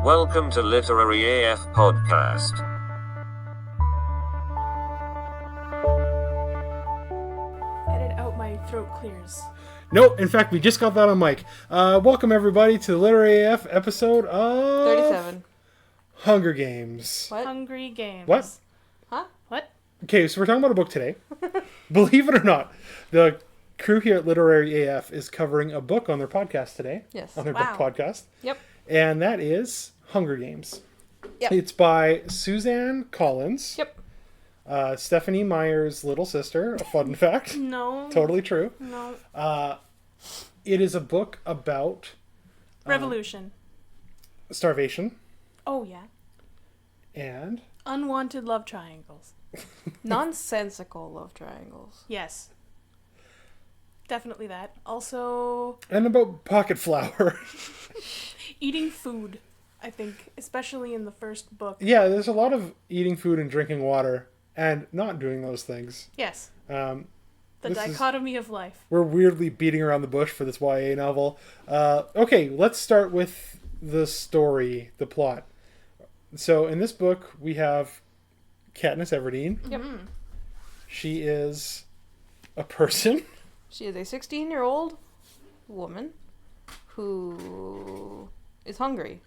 Welcome to Literary AF Podcast. Edit out my throat clears. No, in fact, we just got that on mic. Welcome, everybody, to the Literary AF episode of... 37. Hunger Games. What? Hungry Games. What? Huh? What? Okay, so we're talking about a book today. Believe it or not, the crew here at Literary AF is covering a book on their podcast today. Yes. On their Wow. book podcast. Yep. And that is Hunger Games. Yep. It's by Suzanne Collins. Yep. Stephanie Meyer's little sister. A fun fact. No. Totally true. No. It is a book about Revolution. starvation Oh, yeah. and... Unwanted love triangles. Nonsensical love triangles. Yes. Definitely that. Also, And about pocket flour. eating food, I think, especially in the first book. Yeah, there's a lot of eating food and drinking water and not doing those things. Yes. Um, The this is- dichotomy of life. we're weirdly beating around the bush for this YA novel. Okay, let's start with the story, the plot. So in this book, we have Katniss Everdeen. Yep. She is a person. She is a 16-year-old woman who is hungry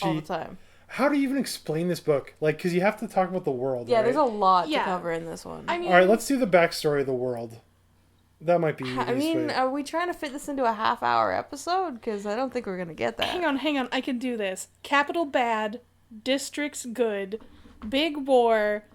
all the time. How do you even explain this book? Like, because you have to talk about the world, Yeah, right? there's a lot Yeah. to cover in this one. I mean, All right, let's do the backstory of the world. That might be the I easiest mean, way. are we trying to fit this into a half-hour episode? Because I don't think we're going to get that. hang on. I can do this. Capital bad, districts good, big war,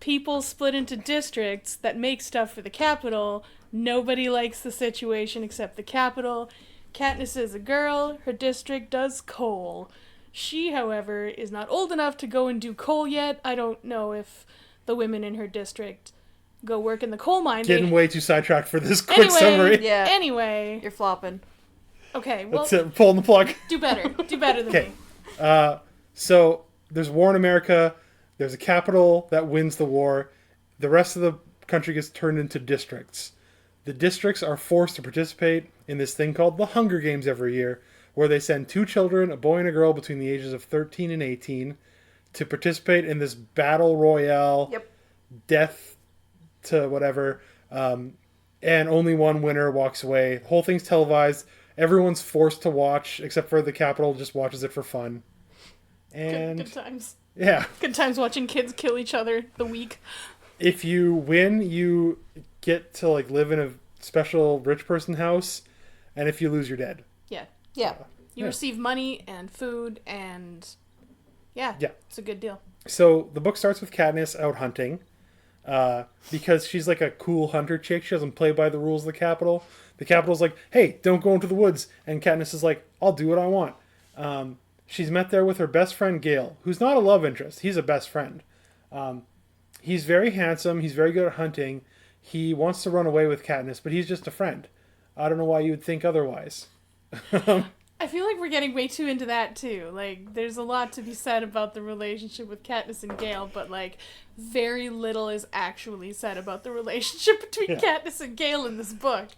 people split into districts that make stuff for the capital. Nobody likes the situation except the capital. Katniss is a girl. Her district does coal. She, however, is not old enough to go and do coal yet. I don't know if the women in her district go work in the coal mine. Getting way too sidetracked for this quick summary. Yeah. Anyway. You're flopping. Okay, well, That's it. Pulling the plug. do better. Do better than Okay. me. So there's war in America. There's a capital that wins the war. The rest of the country gets turned into districts. The districts are forced to participate in this thing called the Hunger Games every year, where they send two children, a boy and a girl between the ages of 13 and 18, to participate in this battle royale, Yep. death to whatever, and only one winner walks away. The whole thing's televised. Everyone's forced to watch, except for the capital just watches it for fun. And Good times. yeah, Good times watching kids kill each other the week. if you win, you get to like live in a special rich person house, and if you lose, you're dead. Yeah. Yeah. You Yeah. receive money and food and yeah. It's a good deal. So the book starts with Katniss out hunting, because she's like a cool hunter chick. She doesn't play by the rules of the capital. The capital's like, hey, don't go into the woods, and Katniss is like, I'll do what I want. She's met there with her best friend Gale, who's not a love interest. He's a best friend. He's very handsome. He's very good at hunting. He wants to run away with Katniss, but he's just a friend. I don't know why you would think otherwise. I feel like we're getting way too into that too. Like, there's a lot to be said about the relationship with Katniss and Gale, but like, very little is actually said about the relationship between Katniss and Gale in this book.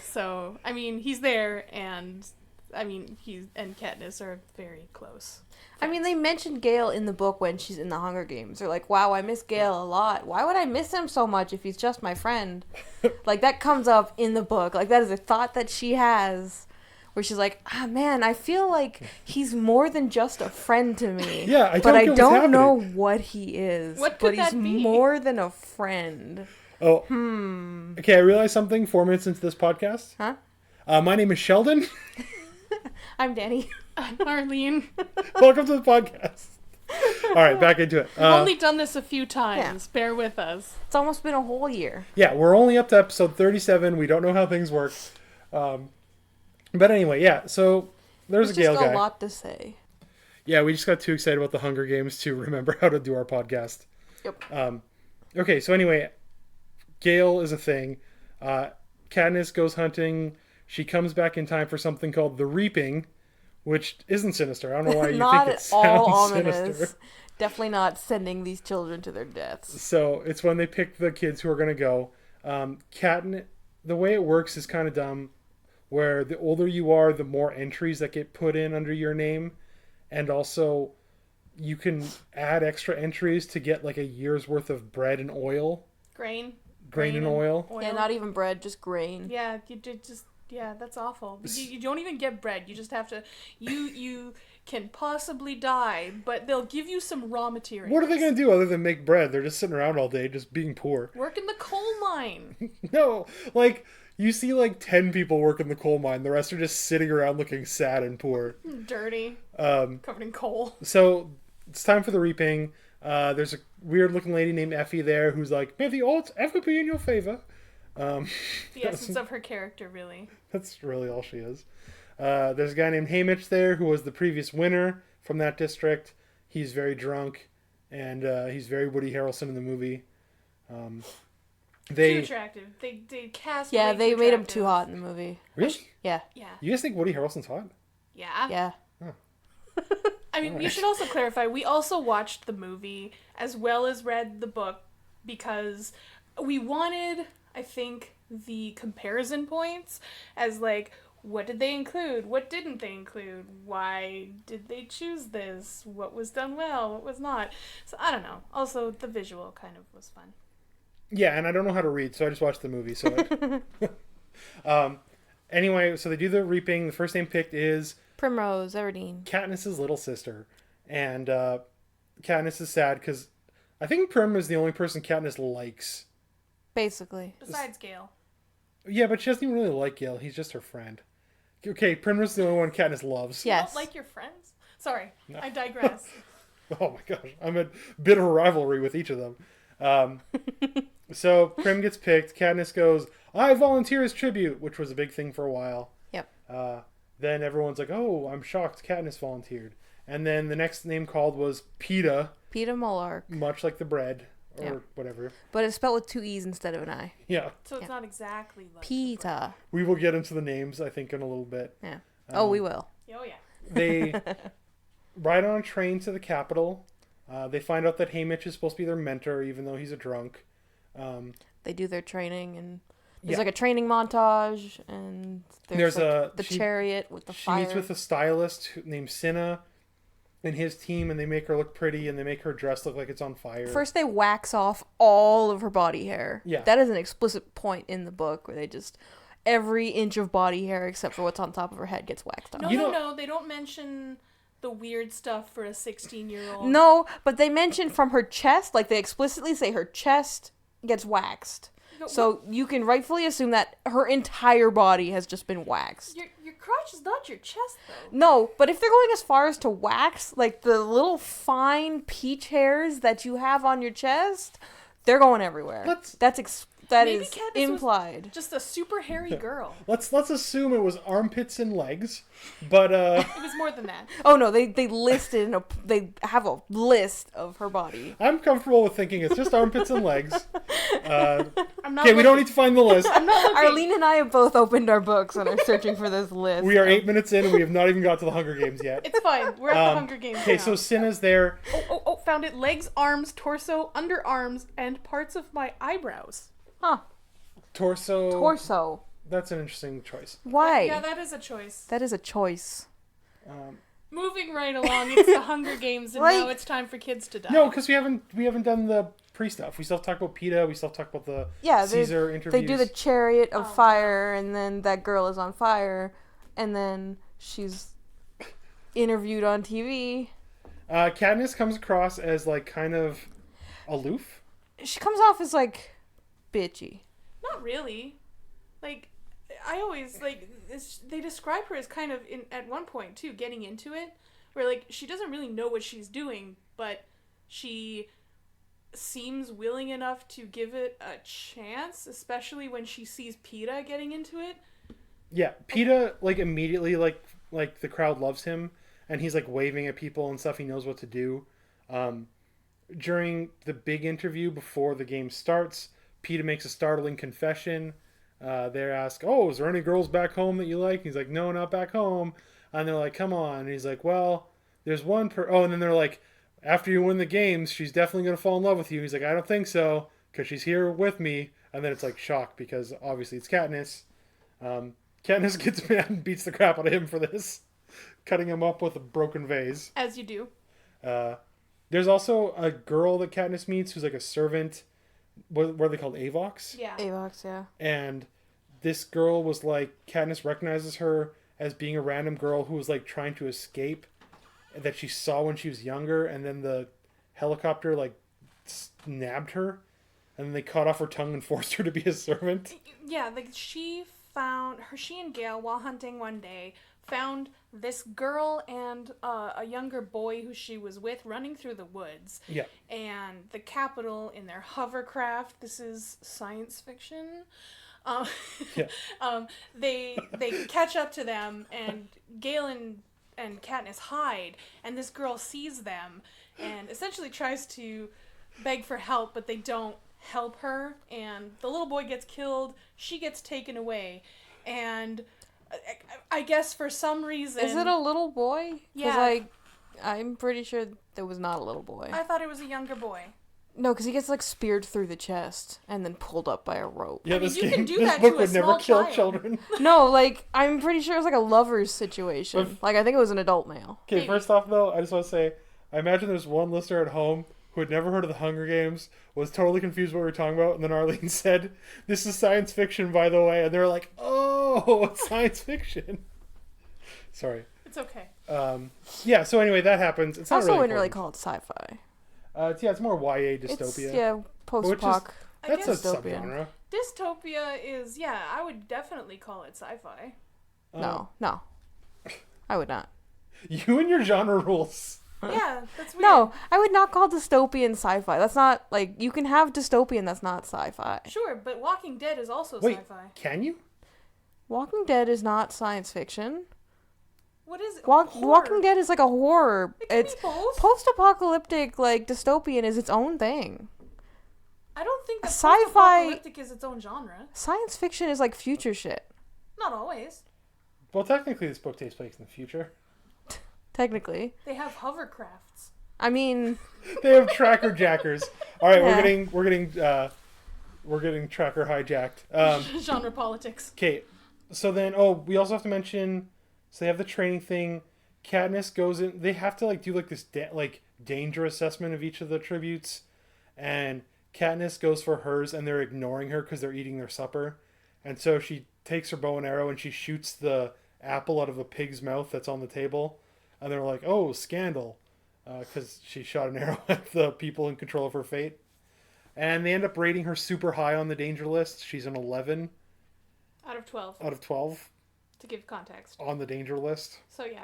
So, I mean, he's there, and I mean, he and Katniss are very close. I mean, they mentioned Gale in the book when she's in the Hunger Games. They're like, wow, I miss Gale a lot. Why would I miss him so much if he's just my friend? Like, that comes up in the book. Like, that is a thought that she has where she's like, ah, man, I feel like he's more than just a friend to me. Yeah, I But don't I get what's don't know happening. what he is. What but could he's that be? more than a friend. Oh, okay. I realized something 4 minutes into this podcast. Huh? My name is Sheldon. I'm Danny. Arlene. Welcome to the podcast. All right, back into it. We've only done this a few times. Yeah. Bear with us. It's almost been a whole year. Yeah, we're only up to episode 37. We don't know how things work. But anyway, yeah, so there's There's a Gale just guy. a lot to say. Yeah, we just got too excited about the Hunger Games to remember how to do our podcast. Yep. Okay, so anyway, Gale is a thing. Katniss goes hunting. She comes back in time for something called the Reaping, which isn't sinister. I don't know why you Not think it at all sounds ominous. sinister. Definitely not sending these children to their deaths. So it's when they pick the kids who are going to go. The way it works is kind of dumb, where the older you are, the more entries that get put in under your name. and also you can add extra entries to get like a year's worth of bread and oil. Grain And oil. Yeah, not even bread, just grain. Yeah, you did just. Yeah, that's awful. You don't even get bread. You just have to. You can possibly die, but they'll give you some raw materials. What are they going to do other than make bread? They're just sitting around all day, just being poor. Work in the coal mine. No, like, you see like 10 people work in the coal mine. The rest are just sitting around looking sad and poor. Dirty. Covered in coal. So, it's time for the reaping. There's a weird-looking lady named Effie there who's like, may the odds ever be in your favor. The essence of her character, really. That's really all she is. There's a guy named Haymitch there who was the previous winner from that district. He's very drunk, and he's very Woody Harrelson in the movie. Too attractive. They cast. Yeah, way they too made him attractive. too hot in the movie. Really? Yeah. Yeah. You guys think Woody Harrelson's hot? Yeah. Yeah. I mean, we should also clarify. We also watched the movie as well as read the book because we wanted, I think, the comparison points as like, what did they include? What didn't they include? Why did they choose this? What was done well? What was not? So I don't know. Also, the visual kind of was fun. Yeah, and I don't know how to read, so I just watched the movie. So, anyway, so they do the reaping. The first name picked is Primrose, Everdeen. Katniss's little sister, and Katniss is sad because I think Prim is the only person Katniss likes. Basically. Besides Gale. Yeah, but she doesn't even really like Gale. He's just her friend. Okay, Primrose is the only one Katniss loves. Yes. Don't like your friends? Sorry, I digress. Oh my gosh, I'm a bit of a rivalry with each of them. So Prim gets picked. Katniss goes, I volunteer as tribute, which was a big thing for a while. Yep. Then everyone's like, oh, I'm shocked Katniss volunteered. And then the next name called was Peeta, Peeta Mullark. much like the bread, or Yeah. whatever. But it's spelled with 2 E's instead of an I. Yeah. So it's not exactly like Peeta. We will get into the names, I think, in a little bit. Yeah. Oh, we will. Oh yeah. They ride on a train to the capital. They find out that Haymitch is supposed to be their mentor, even though he's a drunk. They do their training, and there's Yeah. like a training montage, and there's like the chariot with the She fire. meets with a stylist named Cinna and his team, and they make her look pretty, and they make her dress look like it's on fire. First, they wax off all of her body hair. Yeah. That is an explicit point in the book where they just every inch of body hair except for what's on top of her head gets waxed off. No, they don't mention the weird stuff for a 16-year-old. No, but they mention from her chest, like they explicitly say her chest gets waxed. No, So you can rightfully assume that her entire body has just been waxed. Your crotch is not your chest, though. No, but if they're going as far as to wax, like the little fine peach hairs that you have on your chest, they're going everywhere. That Maybe is Katniss was implied. Just a super hairy girl. Let's assume it was armpits and legs, but It was more than that. Oh no, they listed they have a list of her body. I'm comfortable with thinking it's just armpits and legs. I'm not. Okay, we don't need to find the list. I'm not looking. Arlene and I have both opened our books and are searching for this list. We are 8 minutes in, and we have not even got to the Hunger Games yet. It's fine. We're at the Hunger Games Okay, now. so Cinna's there. Oh, found it. Legs, arms, torso, underarms, and parts of my eyebrows. Huh. Torso. That's an interesting choice. Why? Yeah, that is a choice. That is a choice. Moving right along, it's the Hunger Games, and Like- now it's time for kids to die. No, because we haven't done the pre-stuff. We still talk about Peeta. We still talk about the Caesar interviews. They do the chariot of fire, and then that girl is on fire, and then she's interviewed on TV. Katniss comes across as like kind of aloof. She comes off as like bitchy. Not really. Like, I always, like, they describe her as kind of, at one point, too, getting into it, where, like, she doesn't really know what she's doing, but she seems willing enough to give it a chance, especially when she sees Peeta getting into it. Yeah, Peeta like immediately like the crowd loves him, and he's like waving at people and stuff. He knows what to do. During the big interview before the game starts, Peeta makes a startling confession. They ask, "Oh, is there any girls back home that you like?" He's like, "No, not back home." And they're like, "Come on." And he's like, "Well, there's one Oh, and then they're like, "After you win the games, she's definitely gonna fall in love with you." He's like, "I don't think so, because she's here with me." And then it's like shock because obviously it's Katniss. Katniss gets mad and beats the crap out of him for this. cutting him up with a broken vase. As you do. There's also a girl that Katniss meets who's like a servant. What are they called? Avox? Yeah. Avox, yeah. And this girl was like, Katniss recognizes her as being a random girl who was like trying to escape that she saw when she was younger, and then the helicopter like nabbed her, and then they cut off her tongue and forced her to be a servant. Yeah, like she and Gale, while hunting one day, found this girl and a younger boy who she was with running through the woods. Yeah. And the Capitol in their hovercraft. This is science fiction. Yeah. They catch up to them, and Gale and Katniss hide, and this girl sees them and essentially tries to beg for help, but they don't help her, and the little boy gets killed, she gets taken away, and I guess for some reason... Is it a little boy? 'Cause, Yeah. I'm pretty sure there was not a little boy. I thought it was a younger boy. No, because he gets, like, speared through the chest and then pulled up by a rope. Yeah, mean, this you game, can do this that book to a would never small kill child. children. No, like, I'm pretty sure it was, like, a lover's situation. If- Like, I think it was an adult male. Okay, Maybe. first off though, I just want to say, I imagine there's one listener at home who had never heard of the Hunger Games, was totally confused what we were talking about, and then Arlene said, "This is science fiction, by the way," and they're like, "Oh, it's science fiction." Sorry. It's okay. Yeah. So anyway, that happens. It's I not also really wouldn't really important. call it sci-fi. It's more YA It's, dystopia. yeah, post-apoc. That's a guess dystopian. subgenre. Dystopia is, yeah, I would definitely call it sci-fi. No. I would not. You and your genre rules. Yeah, that's weird. No, I would not call dystopian sci-fi. That's not, like, you can have dystopian that's not sci-fi. Sure, but Walking Dead is also Wait, sci-fi. can you? Walking Dead is not science fiction. What is it? Walking Dead is like a horror. It can It's be both. post-apocalyptic, like, dystopian is its own thing. I don't think that Sci-fi- post-apocalyptic is its own genre. Science fiction is like future shit, Not always. Well, technically, this book takes place in the future. technically. They have hovercrafts. I mean, They have tracker jackers. All right, Yeah. we're getting tracker hijacked. Genre politics. Okay, so then, we also have to mention, so they have the training thing. Katniss goes in. They have to do this danger assessment of each of the tributes, and Katniss goes for hers, and they're ignoring her because they're eating their supper, and so she takes her bow and arrow and she shoots the apple out of a pig's mouth that's on the table, and they're like, "Oh, scandal," because she shot an arrow at the people in control of her fate, and they end up rating her super high on the danger list. She's an 11 Out of 12, out of 12 to give context. on the danger list. So yeah,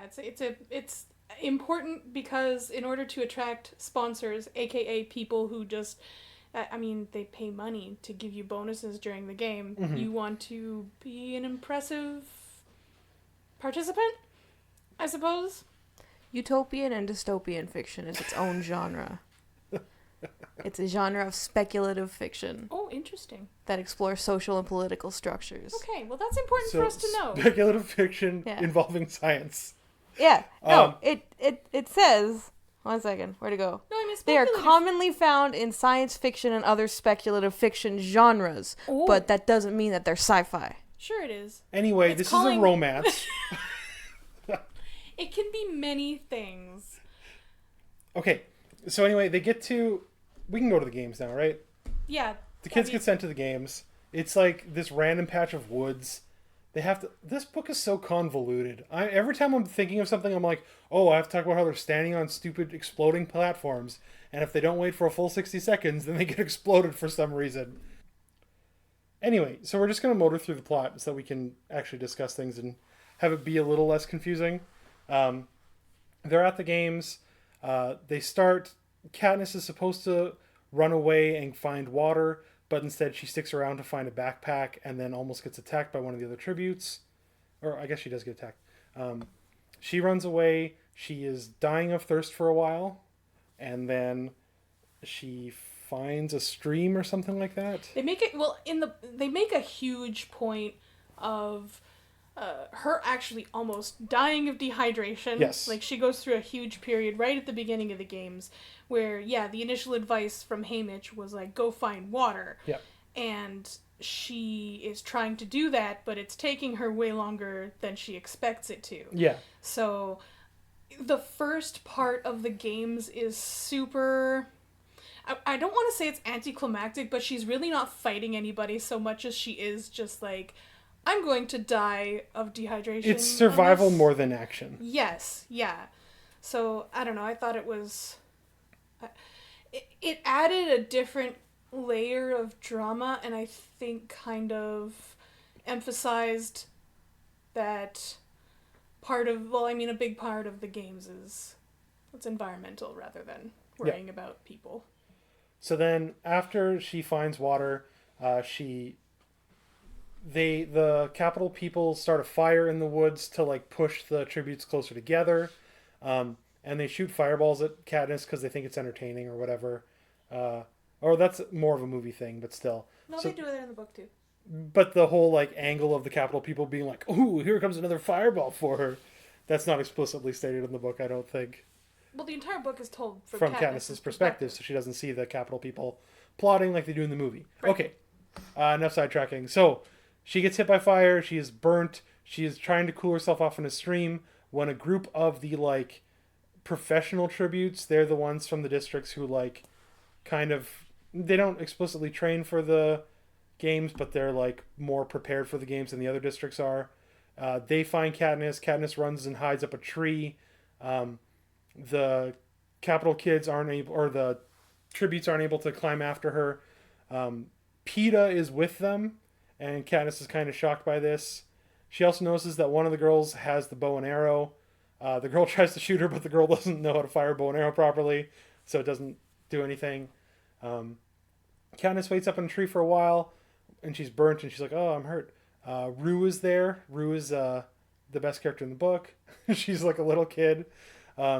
it's important because in order to attract sponsors, aka people who just, they pay money to give you bonuses during the game. Mm-hmm. You want to be an impressive participant, I suppose. utopian and dystopian fiction is its own genre. It's a genre of speculative fiction Oh, interesting. that explores social and political structures. Okay, well that's important for us to know. Speculative fiction Yeah. involving science. Yeah. No, Um, it says, one second, where'd it go? No, I mean They are speculative. commonly found in science fiction and other speculative fiction genres, Oh. but that doesn't mean that they're sci-fi. Sure it is. Anyway, It's this calling- is a romance. It can be many things. Okay, so anyway, we can go to the games now, right? Yeah. The kids get sent to the games. It's like this random patch of woods. This book is so convoluted. Every time I'm thinking of something, I'm like, oh, I have to talk about how they're standing on stupid exploding platforms. And if they don't wait for a full 60 seconds, then they get exploded for some reason. Anyway, so we're just going to motor through the plot so that we can actually discuss things and have it be a little less confusing. They're at the games. They start. Katniss is supposed to run away and find water, but instead she sticks around to find a backpack and then almost gets attacked by one of the other tributes. Or I guess she does get attacked. She runs away. She is dying of thirst for a while. And then she finds a stream or something like that. They make it they make a huge point of her actually almost dying of dehydration. Yes. Like she goes through a huge period right at the beginning of the games where the initial advice from Haymitch was like go find water. Yeah. And she is trying to do that, but it's taking her way longer than she expects it to. Yeah. So the first part of the games is super... I don't want to say it's anticlimactic, but she's really not fighting anybody so much as she is just like, I'm going to die of dehydration. It's survival unless... more than action. Yes, yeah. So, I don't know, I thought it was... It added a different layer of drama, and I think kind of emphasized that part of... Well, I mean, a big part of the games is... It's environmental rather than worrying about people. So then, after she finds water, the capital people start a fire in the woods to like push the tributes closer together, and they shoot fireballs at Katniss because they think it's entertaining or whatever. Or that's more of a movie thing, but still. No, they do it in the book too. But the whole like angle of the capital people being like, "Ooh, here comes another fireball for her," that's not explicitly stated in the book, I don't think. Well, the entire book is told from Katniss's perspective, so she doesn't see the capital people plotting like they do in the movie. Right. Okay, enough sidetracking. So she gets hit by fire. She is burnt. She is trying to cool herself off in a stream when a group of the like professional tributes, they're the ones from the districts who like kind of, they don't explicitly train for the games, but they're like more prepared for the games than the other districts are. They find Katniss. Katniss runs and hides up a tree. The capital kids aren't able, or the tributes aren't able to climb after her. Peeta is with them, and Katniss is kind of shocked by this. She also notices that one of the girls has the bow and arrow. The girl tries to shoot her, but the girl doesn't know how to fire a bow and arrow properly, so it doesn't do anything. Katniss waits up in a tree for a while, and she's burnt, and she's like, "Oh, I'm hurt." Rue is there. Rue is the best character in the book. She's like a little kid.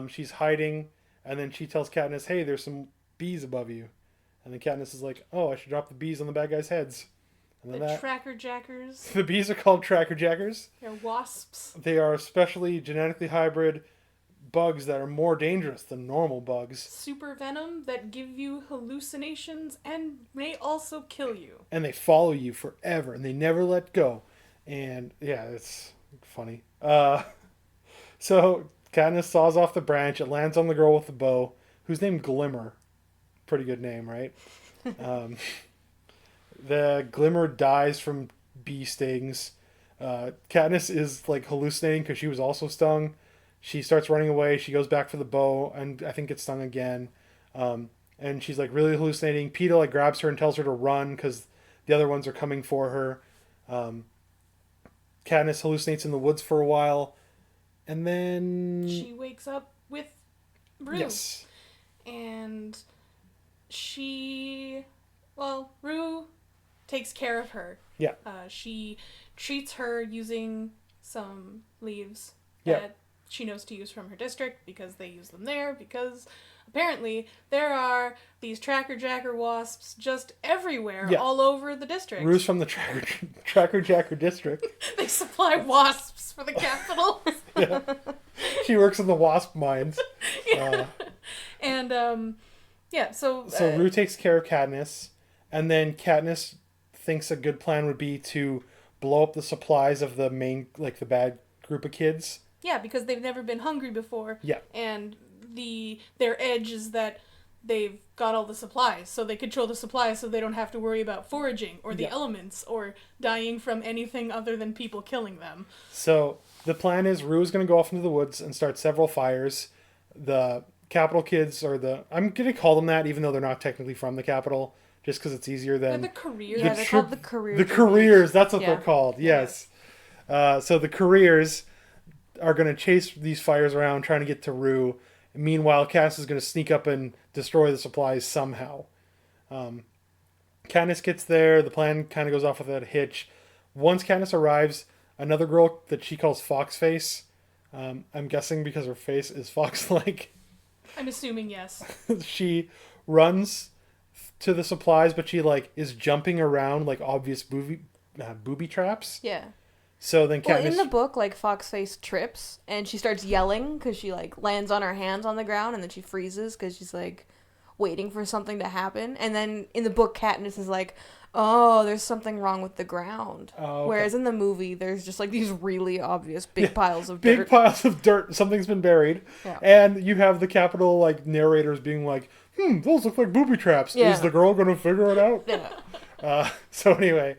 She's hiding, and then she tells Katniss, "Hey, there's some bees above you." And then Katniss is like, "Oh, I should drop the bees on the bad guys' heads." And then the tracker jackers. The bees are called tracker jackers. They're wasps. They are especially genetically hybrid bugs that are more dangerous than normal bugs. Super venom that give you hallucinations and may also kill you. And they follow you forever, and they never let go. And yeah, it's funny. So Katniss saws off the branch. It lands on the girl with the bow, who's named Glimmer. Pretty good name, right? The Glimmer dies from bee stings. Katniss is like hallucinating because she was also stung. She starts running away. She goes back for the bow and I think gets stung again. And she's like really hallucinating. Peeta like grabs her and tells her to run because the other ones are coming for her. Katniss hallucinates in the woods for a while. And then she wakes up with Rue. Yes. And Rue takes care of her. Yeah. She treats her using some leaves Yeah. that she knows to use from her district because they use them there, because apparently there are these tracker jacker wasps just everywhere, all over the district. Rue's from the tracker jacker district. They supply wasps for the capital. Yeah. She works in the wasp mines. Yeah. So Rue takes care of Katniss, and then Katniss thinks a good plan would be to blow up the supplies of the main, like the bad group of kids. Yeah, because they've never been hungry before. Yeah. And their edge is that they've got all the supplies, so they control the supplies so they don't have to worry about foraging or the elements or dying from anything other than people killing them. So the plan is Rue is going to go off into the woods and start several fires. The capital kids are I'm going to call them that even though they're not technically from the capital, just because it's easier than... They're the careers. Yeah, they're called the careers. The careers, that's what they're called, yes. So the careers are going to chase these fires around trying to get to Rue. Meanwhile, Cass is going to sneak up and destroy the supplies somehow. Katniss gets there. The plan kind of goes off without a hitch. Once Katniss arrives, another girl that she calls Foxface, I'm guessing because her face is fox-like. I'm assuming yes. She runs to the supplies, but she like is jumping around like obvious booby traps. Yeah. So then Katniss... Well, in the book, like, Foxface trips, and she starts yelling because she, like, lands on her hands on the ground, and then she freezes because she's like, waiting for something to happen. And then in the book, Katniss is like, oh, there's something wrong with the ground. Oh, okay. Whereas in the movie, there's just like these really obvious big piles of Big dirt. piles of dirt. Something's been buried. Yeah. And you have the Capitol like narrators being like, those look like booby traps. Yeah. Is the girl going to figure it out? Yeah. So anyway,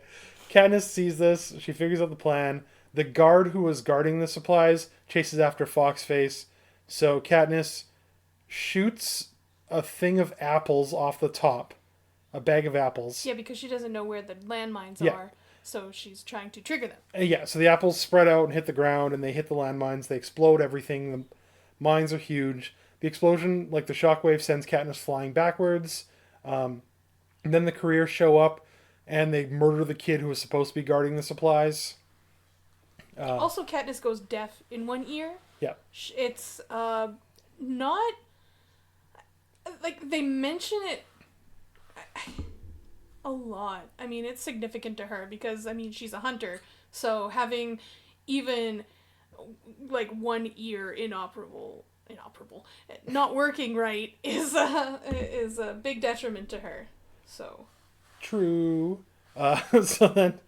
Katniss sees this. She figures out the plan. The guard who was guarding the supplies chases after Foxface. So Katniss shoots a thing of apples off the top. A bag of apples. Yeah, because she doesn't know where the landmines Yeah. are, so she's trying to trigger them. Yeah, so the apples spread out and hit the ground, and they hit the landmines. They explode everything. The mines are huge. The explosion, like the shockwave, sends Katniss flying backwards. And then the couriers show up, and they murder the kid who was supposed to be guarding the supplies. Also, Katniss goes deaf in one ear. Yeah. It's not... Like, they mention it a lot. I mean, it's significant to her because, I mean, she's a hunter. So having even, like, one ear inoperable, not working right is a big detriment to her. So. True. So then,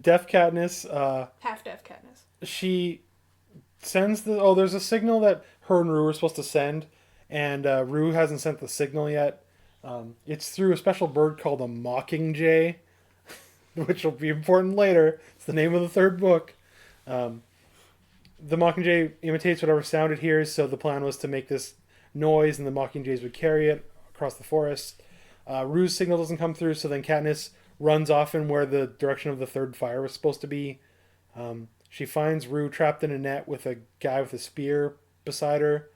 deaf Katniss, Half-deaf Katniss. she sends there's a signal that her and Rue are supposed to send, and Rue hasn't sent the signal yet. It's through a special bird called a mockingjay, which will be important later. It's the name of the third book. The mockingjay imitates whatever sound it hears, so the plan was to make this noise, and the mockingjays would carry it across the forest. Rue's signal doesn't come through, so then Katniss runs off in where the direction of the third fire was supposed to be. She finds Rue trapped in a net with a guy with a spear beside her.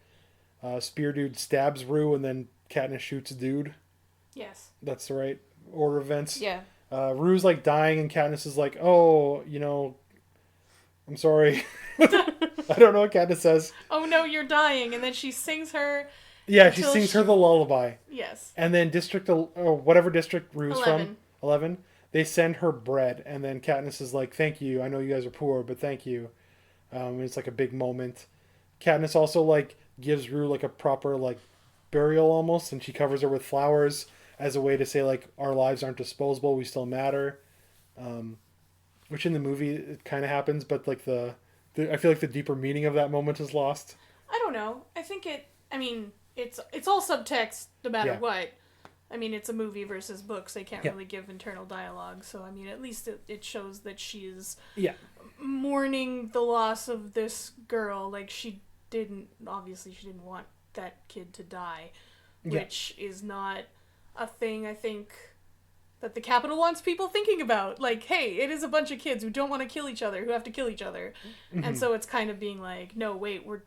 Spear dude stabs Rue, and then Katniss shoots a dude. Yes. That's the right order of events. Yeah. Rue's like dying, and Katniss is like, oh, I'm sorry. I don't know what Katniss says. Oh no, you're dying. And then she sings her... Yeah, she sings her the lullaby. Yes. And then whatever district Rue's 11. from, 11, they send her bread. And then Katniss is like, thank you. I know you guys are poor, but thank you. It's like a big moment. Katniss also like gives Rue like a proper like burial almost, and she covers her with flowers as a way to say like our lives aren't disposable, we still matter. Which in the movie it kind of happens, but like I feel like the deeper meaning of that moment is lost. I don't know. I think it's all subtext no matter what. I mean, it's a movie versus books. They can't really give internal dialogue. So, I mean, at least it shows that she's mourning the loss of this girl. Like, she didn't want that kid to die, which is not a thing, I think, that the Capitol wants people thinking about. Like, hey, it is a bunch of kids who don't want to kill each other, who have to kill each other. Mm-hmm. And so it's kind of being like, no, wait, we're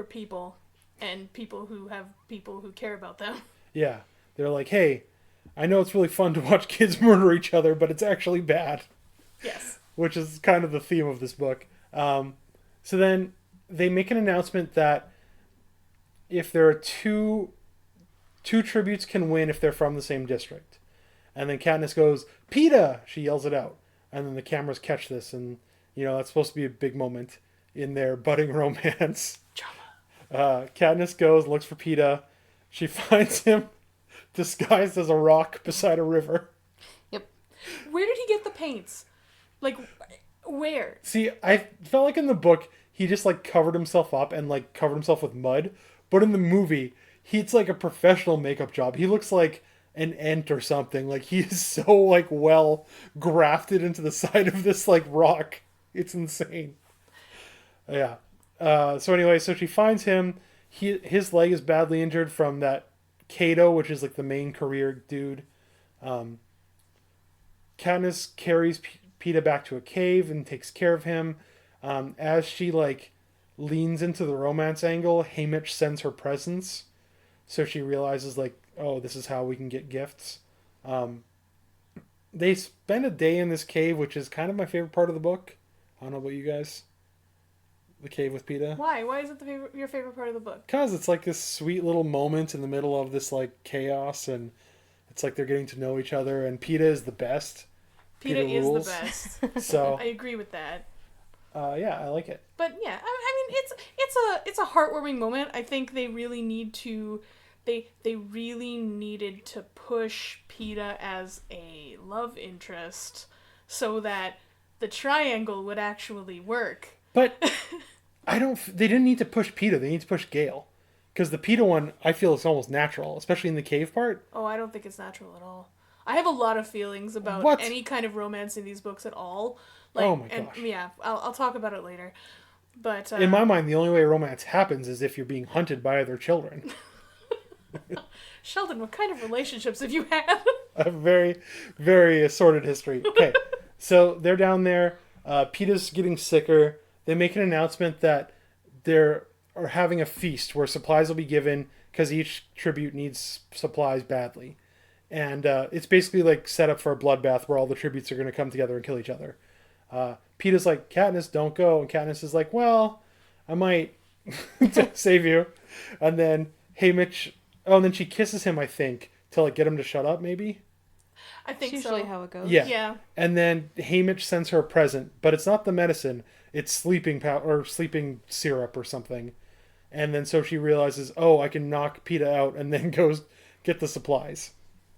people, and people who have people who care about them. Yeah. They're like, hey, I know it's really fun to watch kids murder each other, but it's actually bad. Yes. Which is kind of the theme of this book. So then they make an announcement that if there are two tributes can win if they're from the same district. And then Katniss goes, PETA! She yells it out. And then the cameras catch this, and, that's supposed to be a big moment in their budding romance. Drama. Katniss goes, looks for PETA. She finds him disguised as a rock beside a river. Yep. Where did he get the paints? Like, where? See, I felt like in the book, he just, like, covered himself up and, like, covered himself with mud. But in the movie, it's like a professional makeup job. He looks like an ant or something. Like, he is so, like, well grafted into the side of this, like, rock. It's insane. Yeah. So anyway, so she finds him. His leg is badly injured from that Cato, which is like the main career dude. Katniss carries PETA back to a cave and takes care of him. As she like leans into the romance angle, Haymitch sends her presents. So she realizes like, oh, this is how we can get gifts. They spend a day in this cave, which is kind of my favorite part of the book. I don't know about you guys. The cave with PETA. Why? Why is it your favorite part of the book? Because it's like this sweet little moment in the middle of this like chaos, and it's like they're getting to know each other, and PETA is the best. PETA is rules. the best. So I agree with that. Yeah, I like it. But yeah, I mean, it's a heartwarming moment. I think they really need to they really needed to push PETA as a love interest so that the triangle would actually work. But they didn't need to push PETA, they need to push Gale. Because the PETA one, I feel is almost natural, especially in the cave part. Oh, I don't think it's natural at all. I have a lot of feelings about What? any kind of romance in these books at all. Like, Oh my and, gosh. yeah, I'll talk about it later. But In my mind, the only way romance happens is if you're being hunted by other children. Sheldon, what kind of relationships have you had? A very, very assorted history. Okay, so they're down there. PETA's getting sicker. They make an announcement that they're having a feast where supplies will be given because each tribute needs supplies badly. And it's basically like set up for a bloodbath where all the tributes are going to come together and kill each other. PETA's like, Katniss, don't go. And Katniss is like, well, I might save you. And then Haymitch... Oh, and then she kisses him, I think, to like get him to shut up, maybe? I think It's so. usually how it goes. Yeah. And then Haymitch sends her a present, but it's not the medicine. It's sleeping or sleeping syrup or something. And then so she realizes, oh, I can knock PETA out, and then goes get the supplies.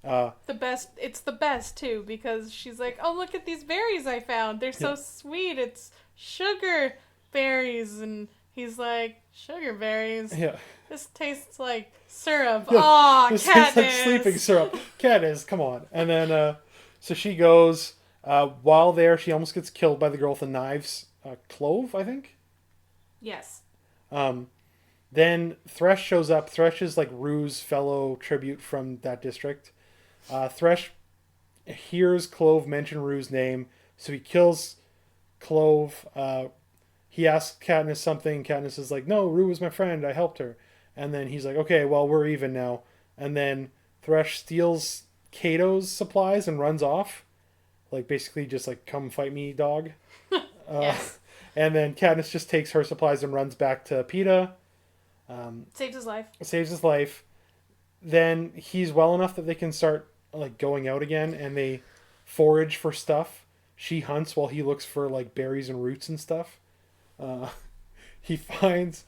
It's the best too, because she's like, oh, look at these berries I found. They're so sweet. It's sugar berries. And he's like, sugar berries? Yeah. This tastes like syrup. Yeah, Aw, this tastes like Katniss. sleeping syrup. Katniss, come on. And then, so she goes. While there, she almost gets killed by the girl with the knives. Clove, I think? Yes. Then Thresh shows up. Thresh is like Rue's fellow tribute from that district. Thresh hears Clove mention Rue's name, so he kills Clove. He asks Katniss something. Katniss is like, no, Rue was my friend. I helped her. And then he's like, okay, well, we're even now. And then Thresh steals Cato's supplies and runs off. Like, basically just like, come fight me, dog. Yes. And then Katniss just takes her supplies and runs back to PETA. Saves his life. Saves his life. Then he's well enough that they can start like going out again, and they forage for stuff. She hunts while he looks for like berries and roots and stuff. He finds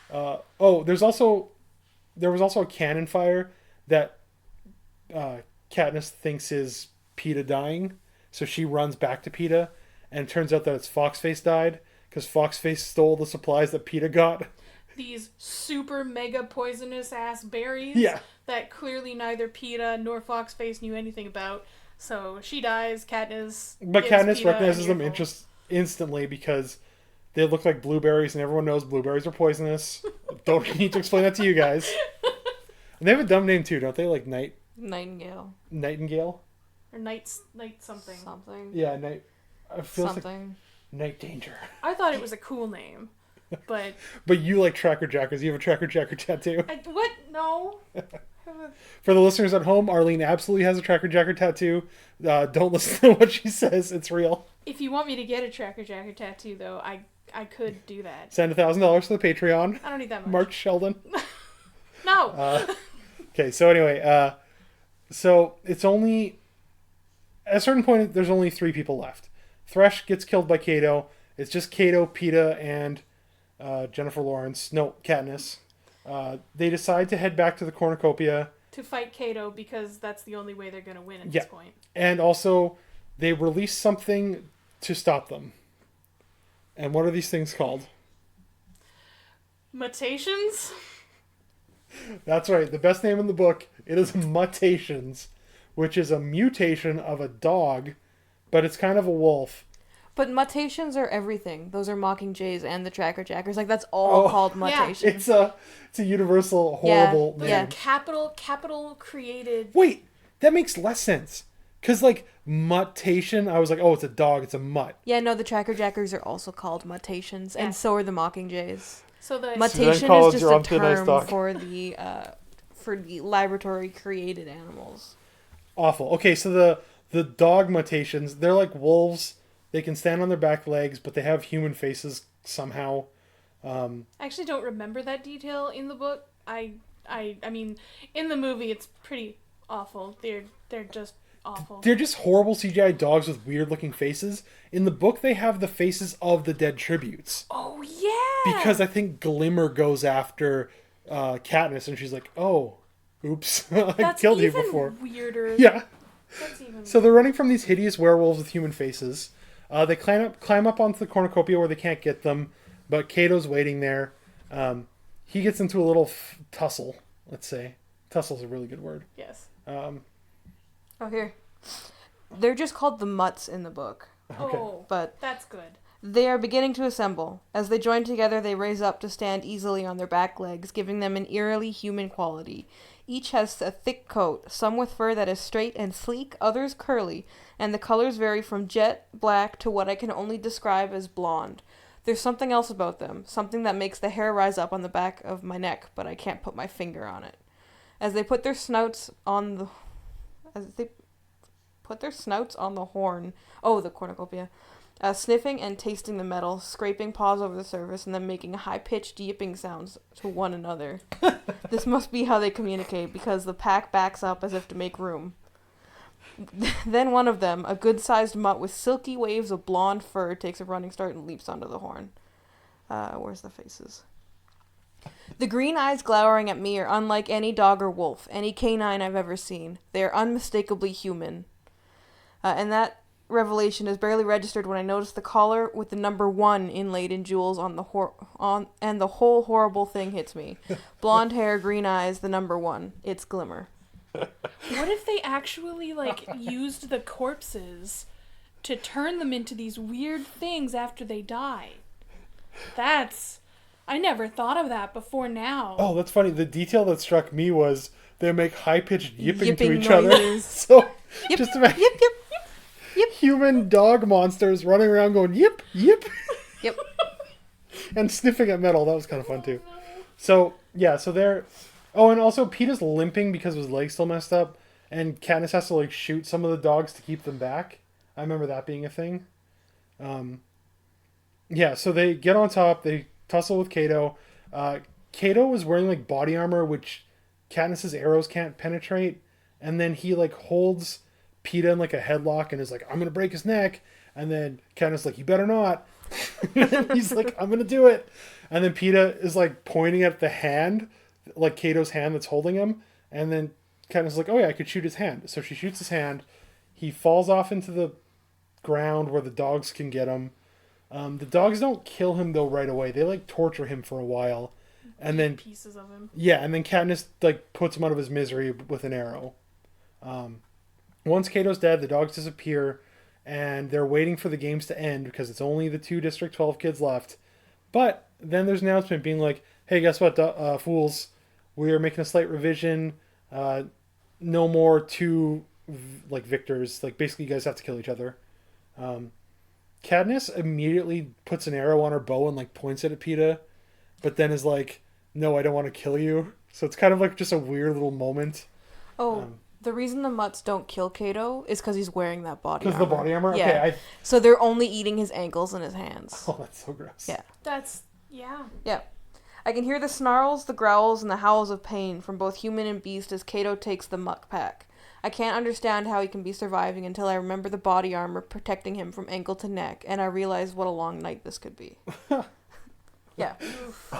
there was also a cannon fire that Katniss thinks is PETA dying, so she runs back to PETA, and it turns out that it's Foxface died because Foxface stole the supplies that PETA got. These super mega poisonous ass berries that clearly neither PETA nor Foxface knew anything about. So she dies, Katniss. But gives Katniss PETA recognizes an them earful. instantly because they look like blueberries, and everyone knows blueberries are poisonous. Don't need to explain that to you guys. And they have a dumb name too, don't they? Like Nightingale. Nightingale? Or night something. Something. Yeah, night. It feels Something. like Night Danger. I thought it was a cool name, but But you like Tracker Jackers. You have a Tracker Jacker tattoo. what? No. For the listeners at home, Arlene absolutely has a Tracker Jacker tattoo. Don't listen to what she says. It's real. If you want me to get a Tracker Jacker tattoo, though, I could do that. Send $1,000 to the Patreon. I don't need that much. Mark Sheldon. No. Okay, so anyway, so it's only... At a certain point, there's only 3 people left. Thresh gets killed by Cato. It's just Cato, PETA, and Jennifer Lawrence. No, Katniss. They decide to head back to the cornucopia. To fight Cato, because that's the only way they're going to win at this point. And also, they release something to stop them. And what are these things called? Mutations? That's right. The best name in the book. It is Mutations, which is a mutation of a dog, but it's kind of a wolf. But mutations are everything. Those are Mockingjays and the Tracker Jackers. Like, that's all called mutations. It's a universal horrible name. Yeah. Capital created. Wait, that makes less sense. Because, like, mutation, I was like, oh, it's a dog, it's a mutt. Yeah, no, the Tracker Jackers are also called mutations, and so are the Mockingjays. So the Mutation is just a term for the laboratory created animals. Awful. Okay, so the dog mutations, they're like wolves. They can stand on their back legs, but they have human faces somehow. I actually don't remember that detail in the book. I mean, in the movie, it's pretty awful. They're just awful. They're just horrible CGI dogs with weird-looking faces. In the book, they have the faces of the dead tributes. Oh, yeah! Because I think Glimmer goes after Katniss, and she's like, oh, oops, I That's killed you even before. weirder. Yeah. That's even So they're running from these hideous werewolves with human faces. They climb up onto the cornucopia where they can't get them, but Cato's waiting there. He gets into a little tussle, let's say. Tussle's a really good word. Yes. Oh, here. They're just called the Mutts in the book. Okay. Oh, But that's good. they are beginning to assemble. As they join together, they raise up to stand easily on their back legs, giving them an eerily human quality. Each has a thick coat, some with fur that is straight and sleek, others curly, and the colors vary from jet black to what I can only describe as blonde. There's something else about them, something that makes the hair rise up on the back of my neck, but I can't put my finger on it. As they put their snouts on the horn, the cornucopia, sniffing and tasting the metal, scraping paws over the surface, and then making high-pitched yipping sounds to one another. This must be how they communicate, because the pack backs up as if to make room. Then one of them, a good-sized mutt with silky waves of blonde fur, takes a running start and leaps onto the horn. Where's the faces? The green eyes glowering at me are unlike any dog or wolf, any canine I've ever seen. They are unmistakably human. And that revelation is barely registered when I notice the collar with the number 1 inlaid in jewels on the and the whole horrible thing hits me. Blonde hair, green eyes, the number 1. It's Glimmer. What if they actually, used the corpses to turn them into these weird things after they die? I never thought of that before now. Oh, that's funny. The detail that struck me was they make high-pitched yipping to Yipping each other. noises. So, Yip, just imagine yip, yip, yip, human dog monsters running around going yip, yip, yip. and sniffing at metal. That was kind of fun, too. So, yeah, so they're... Oh, and also Peeta's limping because his leg's still messed up, and Katniss has to, shoot some of the dogs to keep them back. I remember that being a thing. Yeah, so they get on top, they tussle with Cato. Cato is wearing, body armor, which Katniss's arrows can't penetrate, and then he, holds Peeta in, a headlock and is like, I'm gonna break his neck, and then Katniss is like, you better not. He's like, I'm gonna do it. And then Peeta is, pointing at the hand, Cato's hand that's holding him, and then Katniss is like, oh yeah, I could shoot his hand. So she shoots his hand. He falls off into the ground where the dogs can get him. The dogs don't kill him, though, right away. They, torture him for a while. And then pieces of him. Yeah, and then Katniss, puts him out of his misery with an arrow. Once Cato's dead, the dogs disappear, and they're waiting for the games to end because it's only the 2 District 12 kids left. But then there's an announcement being like, hey, guess what, fools? We are making a slight revision. No more 2, victors. Basically, you guys have to kill each other. Katniss immediately puts an arrow on her bow and points it at Peeta, but then is like, no, I don't want to kill you. So it's kind of just a weird little moment. Oh, the reason the Mutts don't kill Cato is because he's wearing that body armor. Because the body armor? Yeah. Okay. So they're only eating his ankles and his hands. Oh, that's so gross. Yeah. Yeah. I can hear the snarls, the growls, and the howls of pain from both human and beast as Cato takes the muck pack. I can't understand how he can be surviving until I remember the body armor protecting him from ankle to neck, and I realize what a long night this could be. Yeah.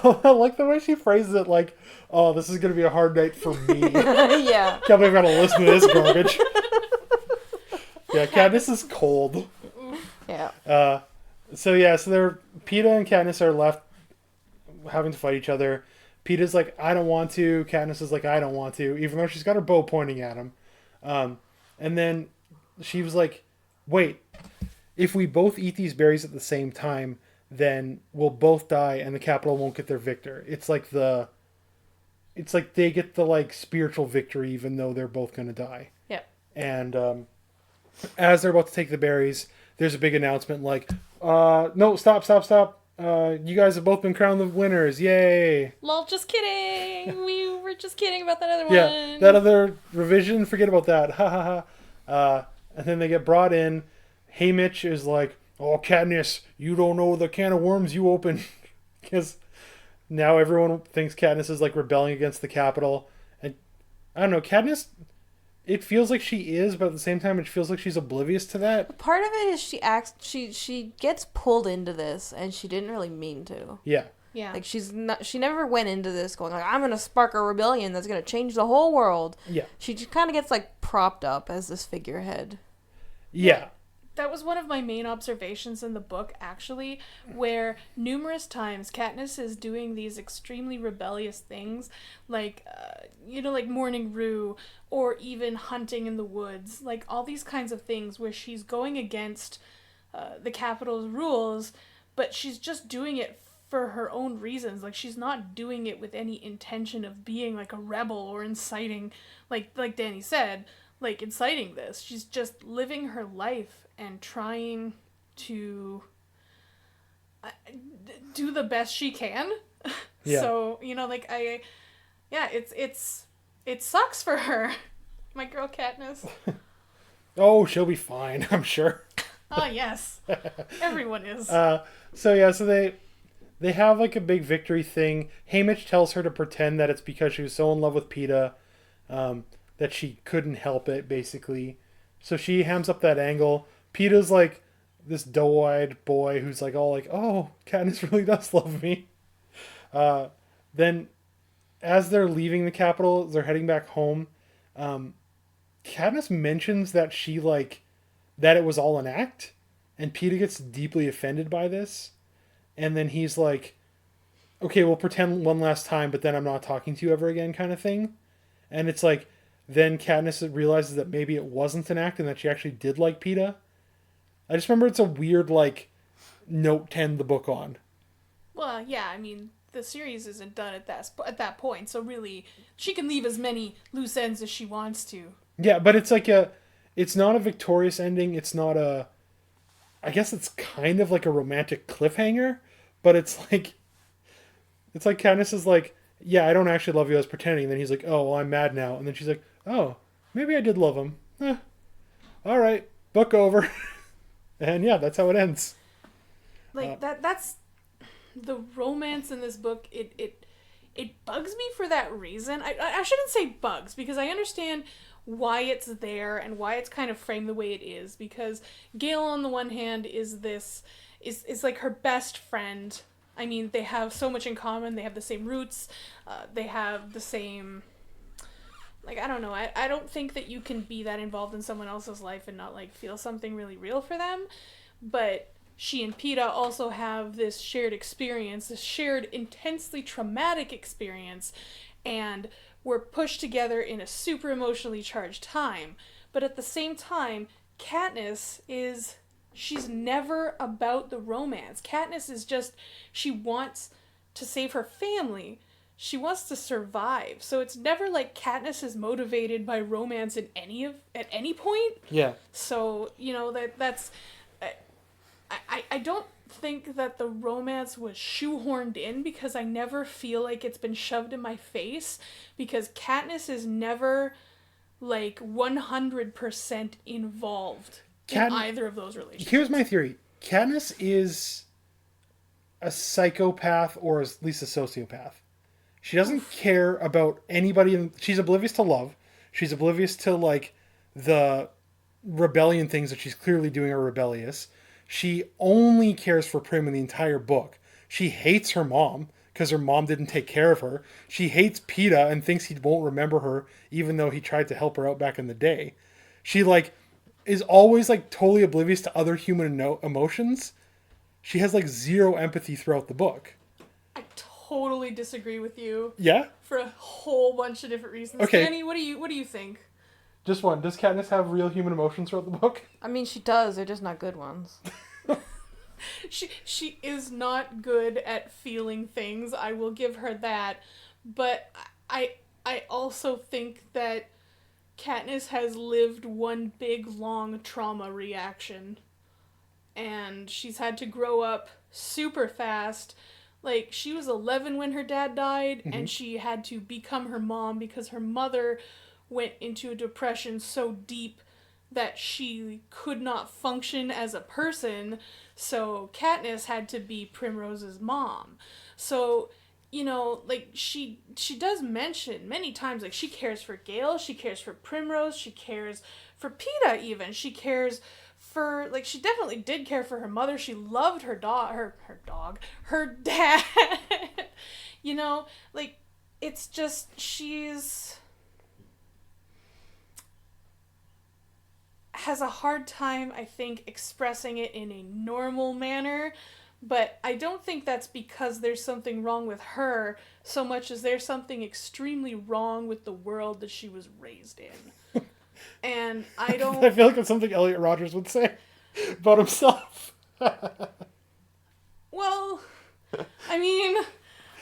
Oh, I like the way she phrases it oh, this is going to be a hard night for me. Yeah. Can't believe I gotta listen to this garbage. Yeah, Katniss is cold. Yeah. So Peeta and Katniss are left having to fight each other. Peeta's like, I don't want to. Katniss is like, I don't want to, even though she's got her bow pointing at him. And then she was like, wait, if we both eat these berries at the same time, then we'll both die and the Capitol won't get their victor. It's like they get the spiritual victory even though they're both going to die. Yeah. And as they're about to take the berries, there's a big announcement no, stop. You guys have both been crowned the winners. Yay. Lol, just kidding. We were just kidding about that other one. Yeah, that other revision, forget about that. Ha ha ha. And then they get brought in. Haymitch is like, oh, Katniss, you don't know the can of worms you opened. Because now everyone thinks Katniss is rebelling against the Capitol. And I don't know, Katniss, it feels like she is, but at the same time it feels like she's oblivious to that. Part of it is she gets pulled into this and she didn't really mean to. Yeah. Yeah. Like, she never went into this going, like, I'm going to spark a rebellion that's going to change the whole world. Yeah. She just kind of gets, like, propped up as this figurehead. Yeah. That was one of my main observations in the book, actually, where numerous times Katniss is doing these extremely rebellious things, like, like Morning Rue, or even hunting in the woods, like all these kinds of things where she's going against the Capitol's rules, but she's just doing it for her own reasons. Like, she's not doing it with any intention of being, like, a rebel or inciting, like Danni said, like, inciting this. She's just living her life and trying to do the best she can. Yeah. So, it sucks for her. My girl Katniss. Oh, she'll be fine, I'm sure. Oh, yes. Everyone is. So they have like a big victory thing. Haymitch tells her to pretend that it's because she was so in love with Peeta that she couldn't help it, basically. So she hams up that angle. Peeta's like this doe-eyed boy who's like all like, oh, Katniss really does love me. Then as they're leaving the Capitol, they're heading back home. Katniss mentions that that it was all an act, and Peeta gets deeply offended by this. And then he's like, okay, we'll pretend one last time, but then I'm not talking to you ever again, kind of thing. And it's like, then Katniss realizes that maybe it wasn't an act and that she actually did like Peeta. I just remember it's a weird, like, note to end the book on. Well, yeah, I mean, the series isn't done at that point, so really, she can leave as many loose ends as she wants to. Yeah, but it's like it's not a victorious ending. It's not I guess it's kind of like a romantic cliffhanger, but it's like Katniss is like, yeah, I don't actually love you, I was pretending. And then he's like, oh, well, I'm mad now. And then she's like, oh, maybe I did love him. All right, book over. And yeah, that's how it ends. Like, that's the romance in this book. It bugs me for that reason. I shouldn't say bugs, because I understand why it's there and why it's kind of framed the way it is, because Gale on the one hand is like her best friend. I mean, they have so much in common. They have the same roots. They have the same, like, I don't know. I don't think that you can be that involved in someone else's life and not, like, feel something really real for them. But she and Peeta also have this shared experience, this shared intensely traumatic experience, and were pushed together in a super emotionally charged time. But at the same time, Katniss she's never about the romance. Katniss is just, she wants to save her family. She wants to survive. So it's never like Katniss is motivated by romance at any point. Yeah. So, that's I don't think that the romance was shoehorned in, because I never feel like it's been shoved in my face, because Katniss is never like 100% involved in either of those relationships. Here's my theory. Katniss is a psychopath, or at least a sociopath. She doesn't care about anybody. She's oblivious to love. She's oblivious to, like, the rebellion things that she's clearly doing are rebellious. She only cares for Prim in the entire book. She hates her mom because her mom didn't take care of her. She hates Peeta and thinks he won't remember her, even though he tried to help her out back in the day. She, like, is always, like, totally oblivious to other human emotions. She has, like, zero empathy throughout the book. I totally disagree with you. Yeah? For a whole bunch of different reasons. Okay. Danny, what do you think? Just one. Does Katniss have real human emotions throughout the book? I mean, she does. They're just not good ones. She is not good at feeling things. I will give her that. But I also think that Katniss has lived one big, long trauma reaction. And she's had to grow up super fast. Like, she was 11 when her dad died, and she had to become her mom because her mother went into a depression so deep that she could not function as a person, so Katniss had to be Primrose's mom. So, like, she does mention many times, like, she cares for Gale, she cares for Primrose, she cares for Peeta even, she cares for, like, she definitely did care for her mother, she loved her dad, You know, like, it's just, she's... has a hard time, I think, expressing it in a normal manner, but I don't think that's because there's something wrong with her so much as there's something extremely wrong with the world that she was raised in. And I don't... I feel like it's something Elliot Rodgers would say about himself. Well, I mean,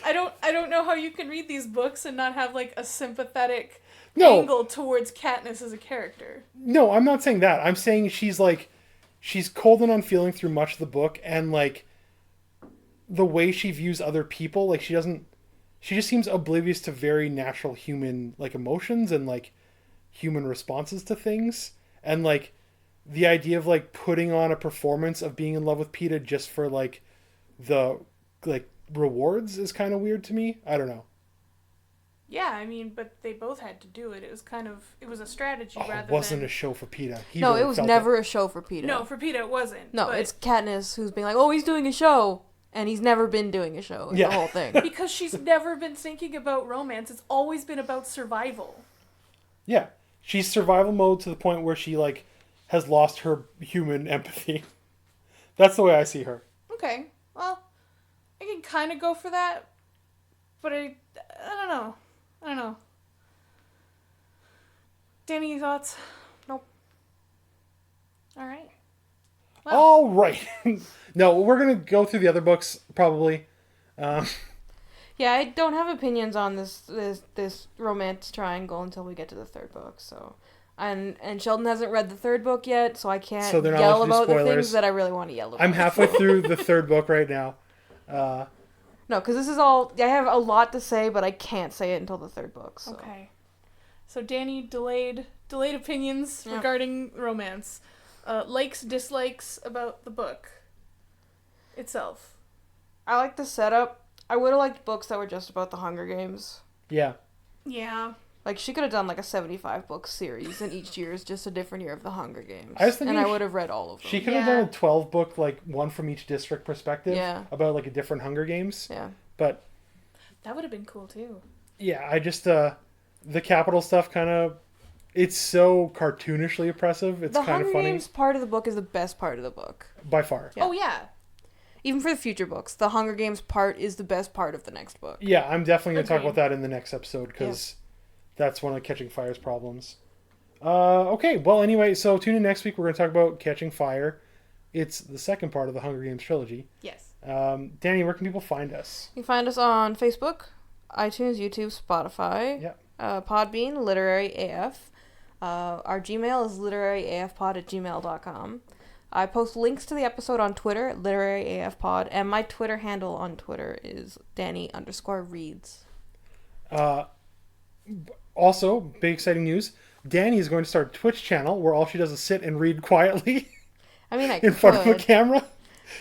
I don't know how you can read these books and not have, like, a sympathetic angle towards Katniss as a character. No, I'm not saying that. I'm saying she's cold and unfeeling through much of the book, and, like, the way she views other people, like, she just seems oblivious to very natural human, like, emotions and, like, human responses to things. And, like, the idea of, like, putting on a performance of being in love with Peeta just for, like, the, like, rewards is kind of weird to me. I don't know. Yeah, I mean, but they both had to do it. It was a strategy rather than... It wasn't a show for Peeta. No, it was never a show for Peeta. No, for Peeta it wasn't. No, it's Katniss who's being like, oh, he's doing a show. And he's never been doing a show in the whole thing. Because she's never been thinking about romance. It's always been about survival. Yeah. She's survival mode to the point where she, like, has lost her human empathy. That's the way I see her. Okay. Well, I can kind of go for that. But I don't know. Danny, any thoughts? Nope. All right. Well. All right. No, we're going to go through the other books, probably. Yeah, I don't have opinions on this romance triangle until we get to the third book. So, and Sheldon hasn't read the third book yet, so I can't yell about the things that I really want to yell about. I'm halfway through the third book right now. No, because this is all... I have a lot to say, but I can't say it until the third book. So. Okay. So Danny delayed opinions regarding romance. Likes, dislikes about the book itself. I like the setup. I would have liked books that were just about the Hunger Games. Yeah. Yeah. Like, she could have done, like, a 75-book series, and each year is just a different year of the Hunger Games. I was thinking I would have read all of them. She could have done a 12-book, like, one from each district perspective. Yeah. About, like, a different Hunger Games. Yeah. But... that would have been cool, too. Yeah, I just, the Capitol stuff kind of... It's so cartoonishly oppressive. It's kind of funny. The Hunger Games part of the book is the best part of the book. By far. Yeah. Oh, yeah. Even for the future books, the Hunger Games part is the best part of the next book. Yeah, I'm definitely going to talk about that in the next episode, because that's one of Catching Fire's problems. Okay, well, anyway, so tune in next week. We're going to talk about Catching Fire. It's the second part of the Hunger Games trilogy. Yes. Danny, where can people find us? You can find us on Facebook, iTunes, YouTube, Spotify, Podbean, Literary AF. Our Gmail is literaryafpod@gmail.com. I post links to the episode on Twitter at LiteraryAFPod, and my Twitter handle on Twitter is Danny_reads. Also, big exciting news. Danny is going to start a Twitch channel where all she does is sit and read quietly. I mean, in front of a camera.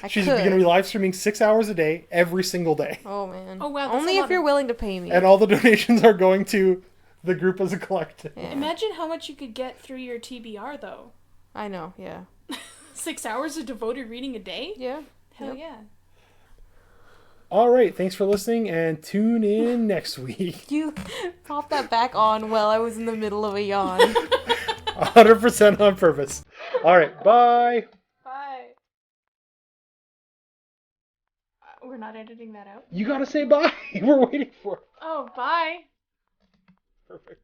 She's could. going to be live streaming 6 hours a day, every single day. Oh, man. Oh, wow. Only if you're willing to pay me. And all the donations are going to the group as a collective. Yeah. Imagine how much you could get through your TBR, though. I know, yeah. 6 hours of devoted reading a day? Yeah. Hell yeah. All right, thanks for listening, and tune in next week. You popped that back on while I was in the middle of a yawn. 100% on purpose. All right, bye. Bye. We're not editing that out? You gotta say bye. We're waiting for it. Oh, bye. Perfect.